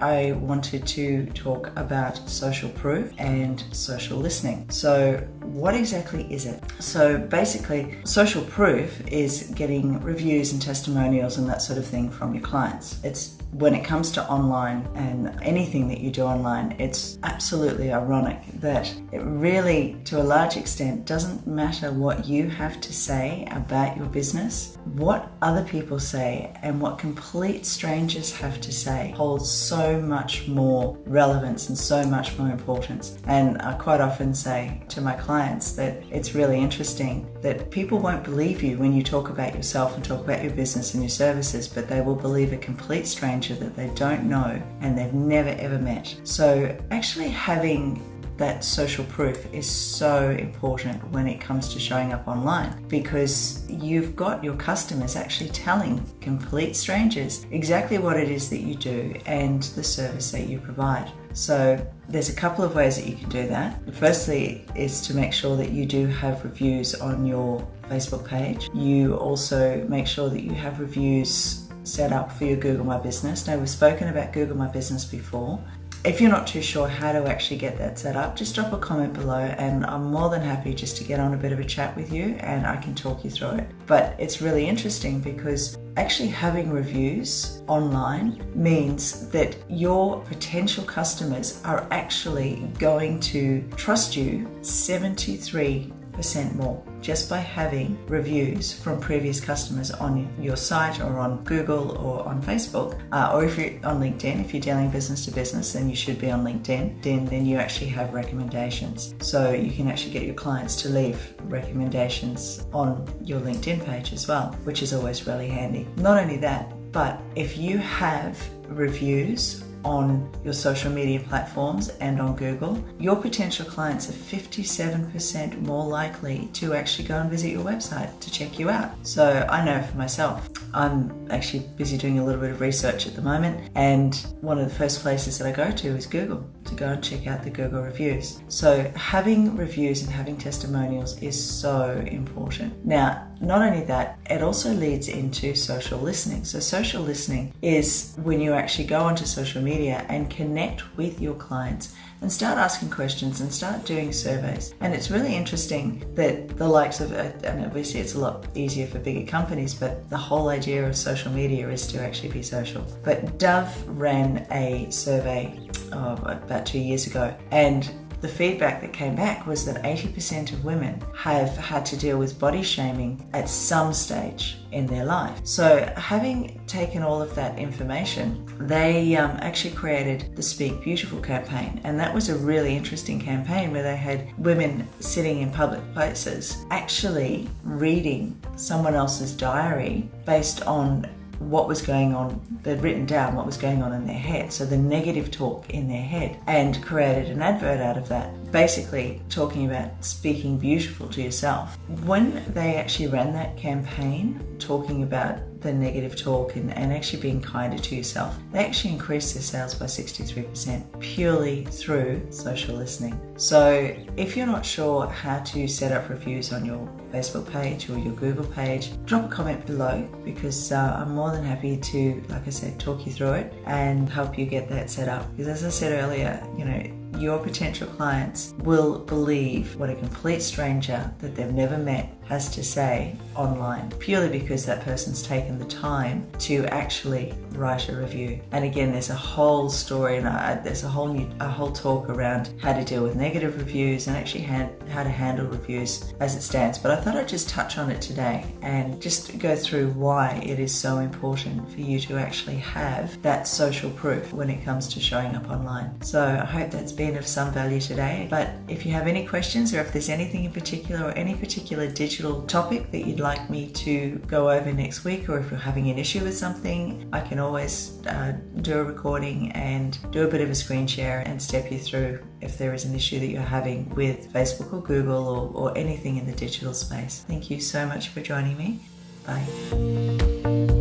I wanted to talk about social proof and social listening. So what exactly is it? So basically, social proof is getting reviews and testimonials and that sort of thing from your clients. It's when it comes to online and anything that you do online, it's absolutely ironic that it really, to a large extent, doesn't matter what you have to say about your business. What other people say and what complete strangers have to say holds so much more relevance and so much more importance. And I quite often say to my clients that it's really interesting that people won't believe you when you talk about yourself and talk about your business and your services, but they will believe a complete stranger that they don't know and they've never ever met. So actually having that social proof is so important when it comes to showing up online, because you've got your customers actually telling complete strangers exactly what it is that you do and the service that you provide. So there's a couple of ways that you can do that. Firstly is to make sure that you do have reviews on your Facebook page. You also make sure that you have reviews set up for your Google My Business. Now, we've spoken about Google My Business before. If you're not too sure how to actually get that set up, just drop a comment below and I'm more than happy just to get on a bit of a chat with you and I can talk you through it. But it's really interesting because actually having reviews online means that your potential customers are actually going to trust you 73% more just by having reviews from previous customers on your site or on Google or on Facebook, or if you're on LinkedIn. If you're dealing business to business, then you should be on LinkedIn. Then you actually have recommendations, so you can actually get your clients to leave recommendations on your LinkedIn page as well, which is always really handy. Not only that, but if you have reviews on your social media platforms and on Google, your potential clients are 57% more likely to actually go and visit your website to check you out. So I know for myself, I'm actually busy doing a little bit of research at the moment, and one of the first places that I go to is Google to go and check out the Google reviews. So having reviews and having testimonials is so important. Now, not only that, it also leads into social listening. So social listening is when you actually go onto social media and connect with your clients and start asking questions and start doing surveys. And it's really interesting that the likes of, and obviously it's a lot easier for bigger companies, but the whole idea of social media is to actually be social. But Dove ran a survey about 2 years ago, and the feedback that came back was that 80% of women have had to deal with body shaming at some stage in their life. So having taken all of that information, they actually created the Speak Beautiful campaign. And that was a really interesting campaign where they had women sitting in public places actually reading someone else's diary based on what was going on. They'd written down what was going on in their head, so the negative talk in their head, and created an advert out of that, basically talking about speaking beautiful to yourself. When they actually ran that campaign talking about the negative talk and actually being kinder to yourself, they actually increased their sales by 63% purely through social listening. So if you're not sure how to set up reviews on your Facebook page or your Google page, drop a comment below, because I'm more than happy to, like I said, talk you through it and help you get that set up. Because as I said earlier, your potential clients will believe what a complete stranger that they've never met has to say online, purely because that person's taken the time to actually write a review. And again, there's a whole story and there's a whole talk around how to deal with negative reviews and actually how to handle reviews as it stands. But I thought I'd just touch on it today and just go through why it is so important for you to actually have that social proof when it comes to showing up online. So I hope that's been of some value today. But if you have any questions, or if there's anything in particular or any particular digital topic that you'd like me to go over next week, or if you're having an issue with something, I can always do a recording and do a bit of a screen share and step you through if there is an issue that you're having with Facebook or Google or anything in the digital space. Thank you so much for joining me. Bye.